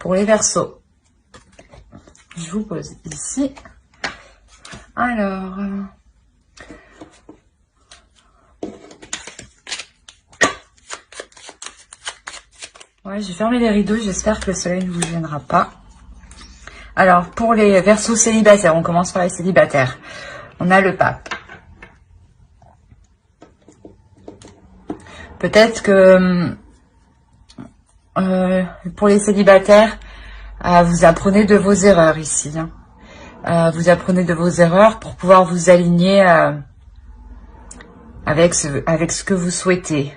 pour les Verseaux. Je vous pose ici. Alors... ouais, j'ai fermé les rideaux, j'espère que le soleil ne vous gênera pas. Alors, pour les Verseaux célibataires, on commence par les célibataires. On a le pape. Peut-être que pour les célibataires, vous apprenez de vos erreurs ici. Vous apprenez de vos erreurs pour pouvoir vous aligner avec ce que vous souhaitez.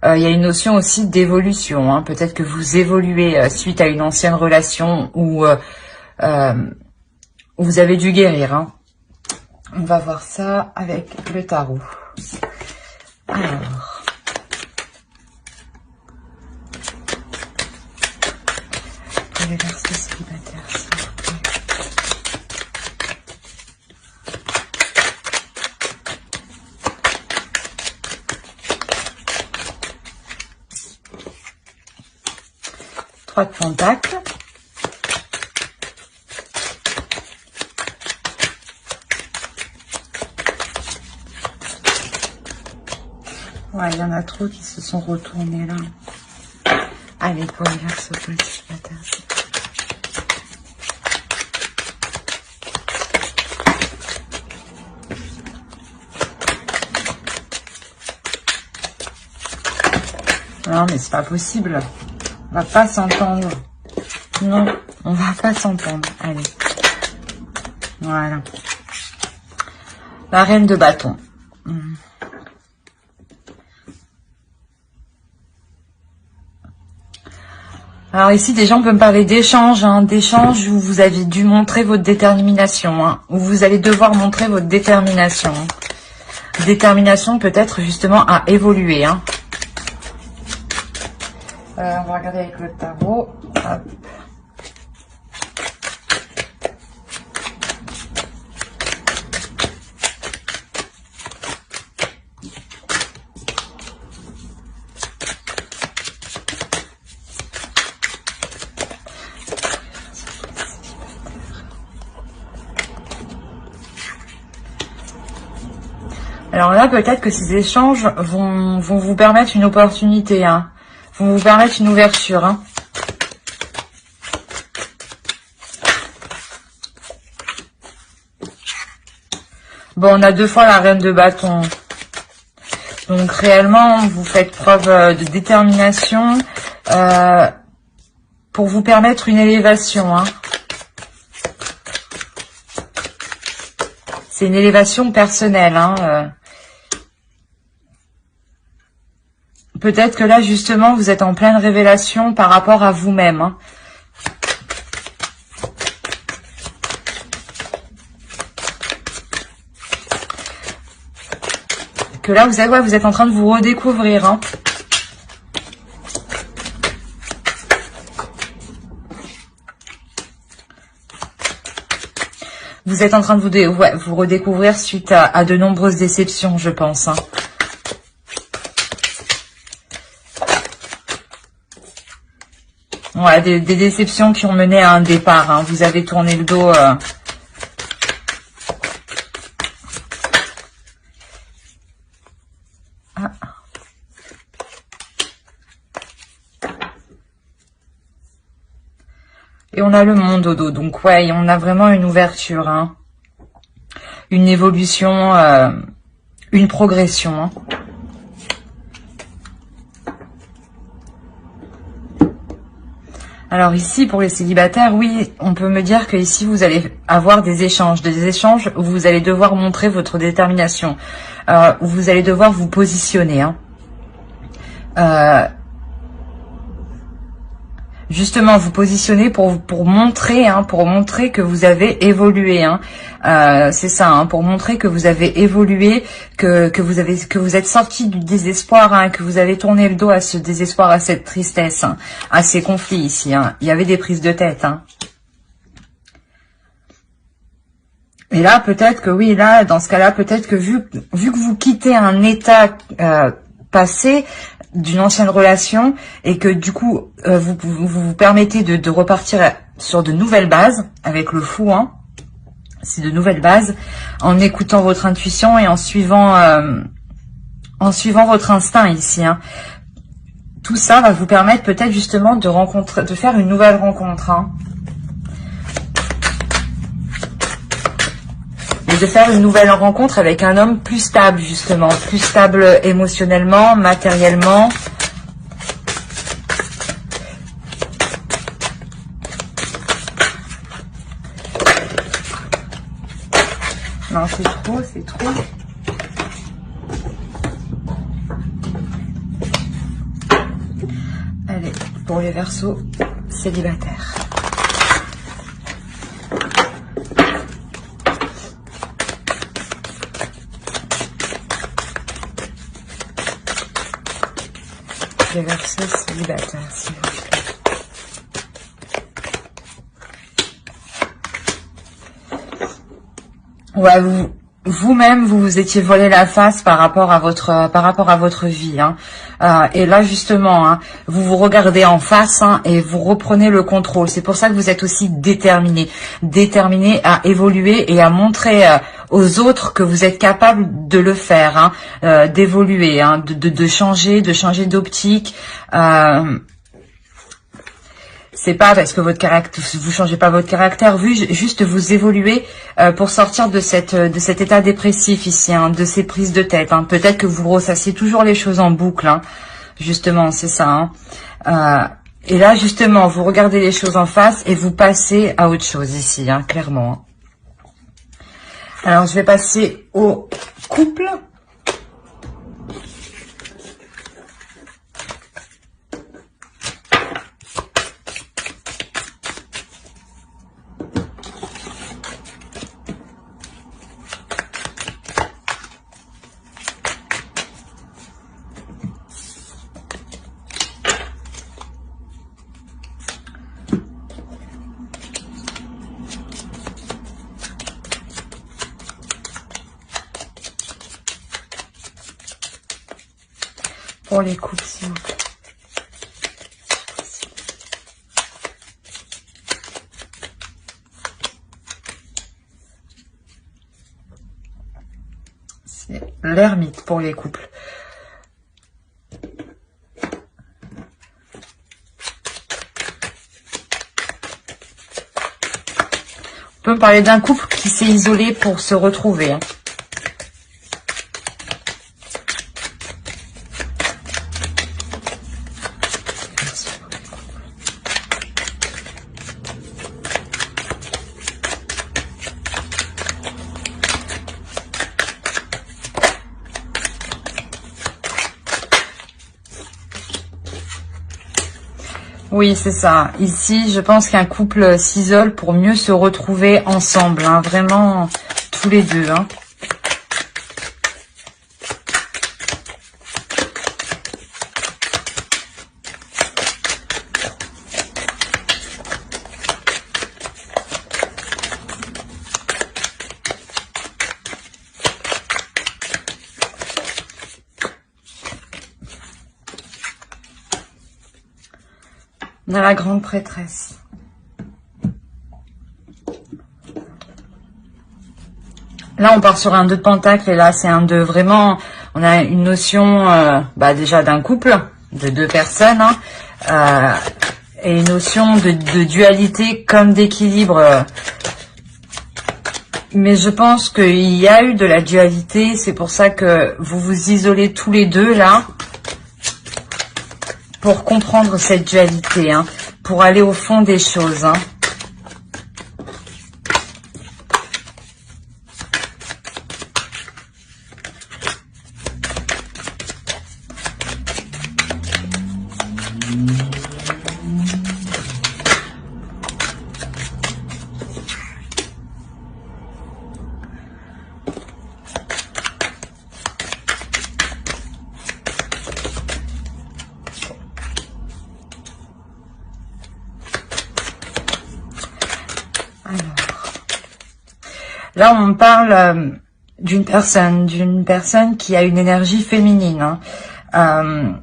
Il y a une notion aussi d'évolution. Peut-être que vous évoluez suite à une ancienne relation où vous avez dû guérir. On va voir ça avec le tarot. Alors... pour les Verseaux célibataires, s'il vous plaît. Trois de Pentacles. Ouais, il y en a trop qui se sont retournés là. Allez, pour les Verseaux célibataires. Non, mais c'est pas possible. On va pas s'entendre. Non, on va pas s'entendre. Allez. Voilà. La reine de bâton. Alors ici, déjà, on peut me parler d'échange, d'échange où vous avez dû montrer votre détermination, où vous allez devoir montrer votre détermination. Détermination peut-être justement à évoluer. On va regarder avec le tarot. Hop. Alors là, peut-être que ces échanges vont vous permettre une opportunité, vont vous permettre une ouverture. Bon, on a deux fois la reine de bâton. Donc réellement, vous faites preuve de détermination pour vous permettre une élévation. C'est une élévation personnelle. Peut-être que là, justement, vous êtes en pleine révélation par rapport à vous-même. Que là, vous êtes en train de vous redécouvrir. Vous êtes en train de vous redécouvrir suite à de nombreuses déceptions, je pense. Ouais, des déceptions qui ont mené à un départ. Vous avez tourné le dos. Et on a le monde au dos. Donc ouais, on a vraiment une ouverture. Une évolution, une progression. Alors ici, pour les célibataires, oui, on peut me dire que ici, vous allez avoir des échanges où vous allez devoir montrer votre détermination, où vous allez devoir vous positionner. Justement, vous positionner pour montrer, que vous avez évolué. C'est ça, pour montrer que vous avez évolué, que vous êtes sorti du désespoir, que vous avez tourné le dos à ce désespoir, à cette tristesse, à ces conflits ici. Il y avait des prises de tête. Et là, peut-être que oui, là, dans ce cas-là, peut-être que vu que vous quittez un état passé, d'une ancienne relation et que du coup vous permettez de repartir sur de nouvelles bases avec le fou, hein. C'est de nouvelles bases en écoutant votre intuition et en suivant votre instinct ici, hein. Tout ça va vous permettre peut-être justement de faire une nouvelle rencontre, hein. Et de faire une nouvelle rencontre avec un homme plus stable, justement. Plus stable émotionnellement, matériellement. Non, c'est trop, c'est trop. Allez, pour les Verseaux célibataires. Les Verseaux célibataires, s'il vous plaît. Ouais, vous-même, vous vous étiez volé la face par rapport à votre vie, hein. Et là, justement, hein, vous vous regardez en face, hein, et vous reprenez le contrôle. C'est pour ça que vous êtes aussi déterminé à évoluer et à montrer aux autres que vous êtes capable de le faire, hein, d'évoluer, hein, de changer d'optique. C'est pas parce que vous changez pas votre caractère, juste vous évoluez pour sortir de cet état dépressif ici, hein, de ces prises de tête, hein. Peut-être que vous ressassiez toujours les choses en boucle, hein. Justement, c'est ça, hein. Et là, justement, vous regardez les choses en face et vous passez à autre chose ici, hein, clairement. Alors, je vais passer au couple. Pour les couples, s'il vous plaît. C'est l'ermite pour les couples. On peut me parler d'un couple qui s'est isolé pour se retrouver, hein. Oui, c'est ça. Ici, je pense qu'un couple s'isole pour mieux se retrouver ensemble, hein, vraiment tous les deux, hein. On a la grande prêtresse. Là, on part sur un 2 de pentacle et là, c'est un 2. Vraiment, on a une notion déjà d'un couple, de 2 personnes, hein, et une notion de dualité comme d'équilibre. Mais je pense qu'il y a eu de la dualité. C'est pour ça que vous vous isolez tous les deux, là, pour comprendre cette dualité, hein, pour aller au fond des choses, hein. Là, on parle d'une personne qui a une énergie féminine, hein,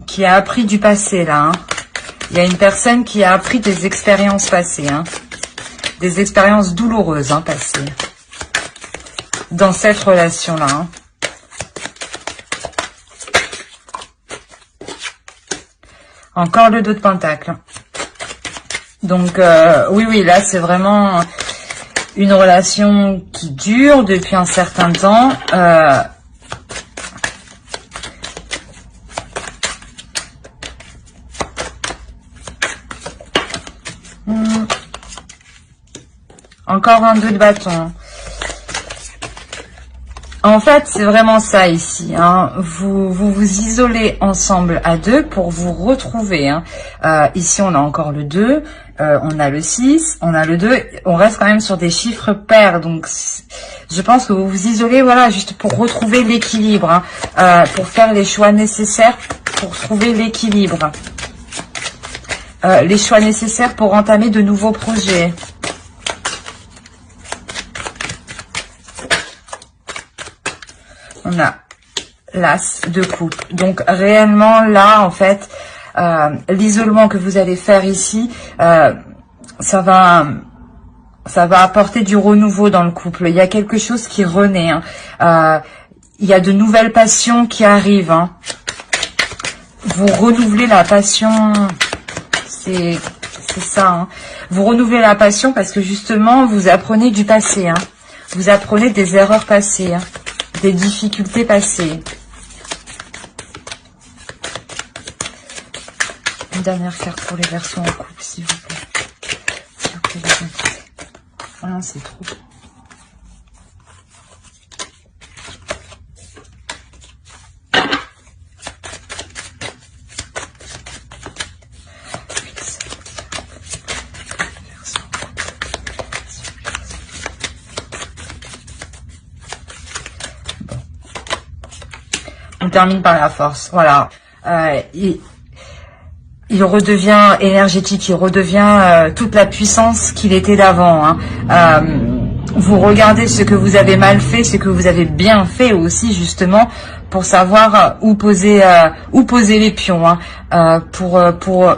qui a appris du passé, là. Hein. Il y a une personne qui a appris des expériences passées. Hein. Des expériences douloureuses, hein, passées. Dans cette relation-là. Hein. Encore le 2 de Pentacle. Donc, oui, là, c'est vraiment une relation qui dure depuis un certain temps. Encore un 2 de bâton. En fait, c'est vraiment ça ici. Hein. Vous isolez ensemble à deux pour vous retrouver. Hein. Ici, on a encore le 2, on a le 6, on a le 2. On reste quand même sur des chiffres pairs. Donc, je pense que vous vous isolez, voilà, juste pour retrouver l'équilibre. Hein. Pour faire les choix nécessaires pour trouver l'équilibre. Les choix nécessaires pour entamer de nouveaux projets. On a l'as de coupe. Donc réellement là en fait l'isolement que vous allez faire ici ça va apporter du renouveau dans le couple. Il y a quelque chose qui renaît. Hein. Il y a de nouvelles passions qui arrivent. Hein. Vous renouvelez la passion. C'est ça. Hein. Vous renouvelez la passion parce que justement vous apprenez du passé. Hein. Vous apprenez des erreurs passées. Hein. Des difficultés passées. Une dernière carte pour les Verseaux en couple, s'il vous plaît. S'il vous plaît, les invités. Ah non, c'est trop. On termine par la force. Voilà. Il redevient énergétique, il redevient toute la puissance qu'il était d'avant. Hein. Vous regardez ce que vous avez mal fait, ce que vous avez bien fait aussi, justement, pour savoir où poser les pions, hein,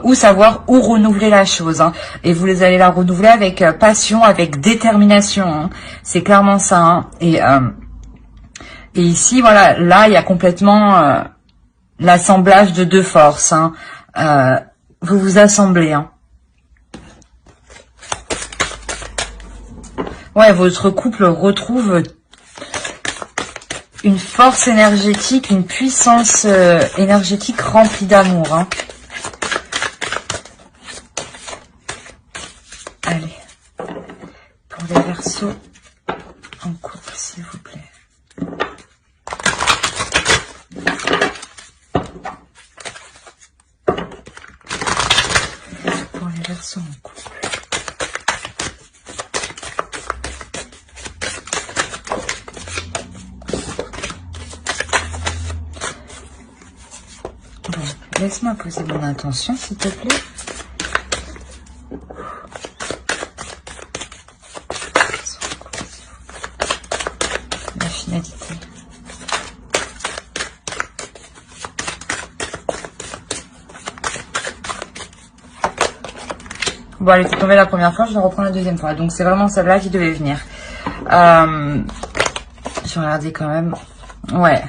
ou savoir où renouveler la chose. Hein. Et vous allez la renouveler avec passion, avec détermination. Hein. C'est clairement ça. Hein. Et ici, voilà, là, il y a complètement l'assemblage de deux forces. Hein. Vous vous assemblez. Hein. Ouais, votre couple retrouve une force énergétique, une puissance énergétique remplie d'amour. Hein. Allez, pour les Verseaux en couple, s'il vous plaît. Pour les Verseaux en couple. Bon, laisse-moi poser mon intention, s'il te plaît. La finalité. Bon, elle était tombée la première fois, je vais reprendre la deuxième fois. Donc, c'est vraiment celle-là qui devait venir. Je vais regarder quand même. Ouais.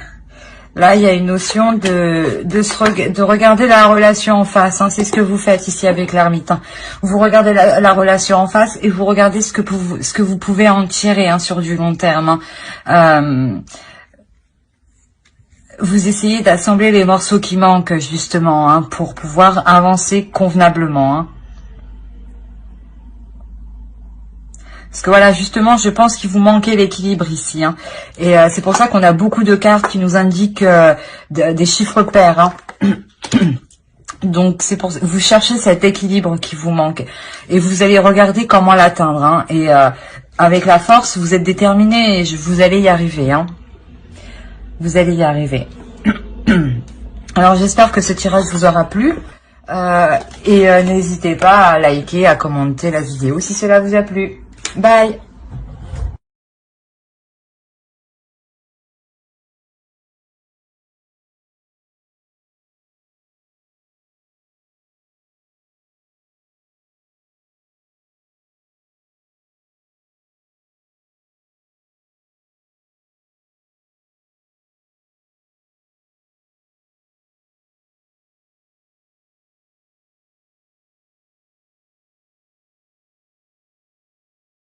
Là, il y a une notion de regarder la relation en face. Hein. C'est ce que vous faites ici avec l'ermite. Hein. Vous regardez la relation en face et vous regardez ce que vous pouvez en tirer, hein, sur du long terme. Hein. Vous essayez d'assembler les morceaux qui manquent, justement, hein, pour pouvoir avancer convenablement. Hein. Parce que voilà, justement, je pense qu'il vous manquait l'équilibre ici. Hein. Et c'est pour ça qu'on a beaucoup de cartes qui nous indiquent des chiffres pairs. Hein. Donc, c'est pour vous cherchez cet équilibre qui vous manque. Et vous allez regarder comment l'atteindre. Hein. Et avec la force, vous êtes déterminé et vous allez y arriver. Hein. Vous allez y arriver. Alors, j'espère que ce tirage vous aura plu. N'hésitez pas à liker, à commenter la vidéo si cela vous a plu. Bye.